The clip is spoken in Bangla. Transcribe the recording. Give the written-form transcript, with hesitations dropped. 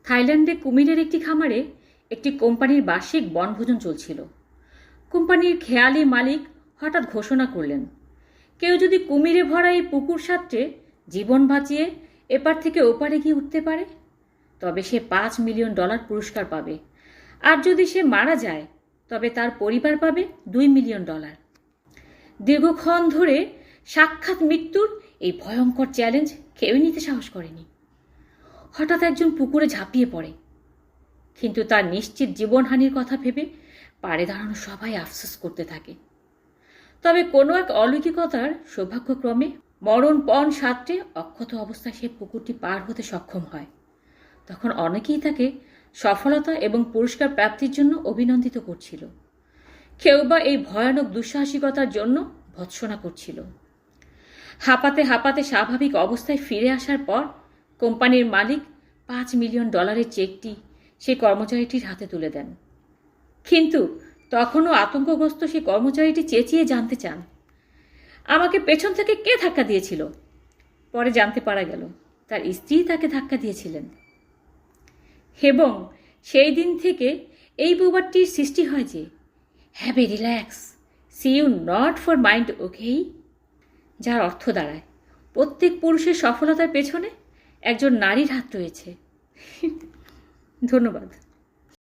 থাইল্যান্ডে কুমিরের একটি খামারে একটি কোম্পানির বার্ষিক বনভোজন চলছিল। কোম্পানির খেয়ালি মালিক হঠাৎ ঘোষণা করলেন, কেউ যদি কুমিরে ভরা এই পুকুর সাঁতরে জীবন বাঁচিয়ে এপার থেকে ওপারে গিয়ে উঠতে পারে তবে সে $5 মিলিয়ন পুরস্কার পাবে, আর যদি সে মারা যায় তবে তার পরিবার পাবে $2 মিলিয়ন। দীর্ঘক্ষণ ধরে সাক্ষাৎ মৃত্যুর এই ভয়ঙ্কর চ্যালেঞ্জ কেউই নিতে সাহস করেনি। হঠাৎ একজন পুকুরে ঝাঁপিয়ে পড়ে, কিন্তু তার নিশ্চিত জীবনহানির কথা ভেবে পাড়ে দাঁড়ানো সবাই আফসোস করতে থাকে। তবে কোনো এক অলৌকিকতার সৌভাগ্যক্রমে মরণপণ সাঁতরে অক্ষত অবস্থায় সে পুকুরটি পার হতে সক্ষম হয়। তখন অনেকেই তাকে সফলতা এবং পুরস্কার প্রাপ্তির জন্য অভিনন্দিত করছিল, কেউ বা এই ভয়ানক দুঃসাহসিকতার জন্য ভৎসনা করছিল। হাঁপাতে হাঁপাতে স্বাভাবিক অবস্থায় ফিরে আসার পর কোম্পানির মালিক $5 মিলিয়ন চেকটি সেই কর্মচারীটির হাতে তুলে দেন। কিন্তু তখনও আতঙ্কগ্রস্ত সেই কর্মচারীটি চেঁচিয়ে জানতে চান, আমাকে পেছন থেকে কে ধাক্কা দিয়েছিল? পরে জানতে পারা গেল তার স্ত্রী তাকে ধাক্কা দিয়েছিলেন। এবং সেই দিন থেকে এই প্রবাদটির সৃষ্টি হয় যে, have a relax, see you not for mind, okay? যার অর্থ দাঁড়ায়, প্রত্যেক পুরুষের সফলতার পেছনে একজন নারীর হাত রয়েছে। ধন্যবাদ।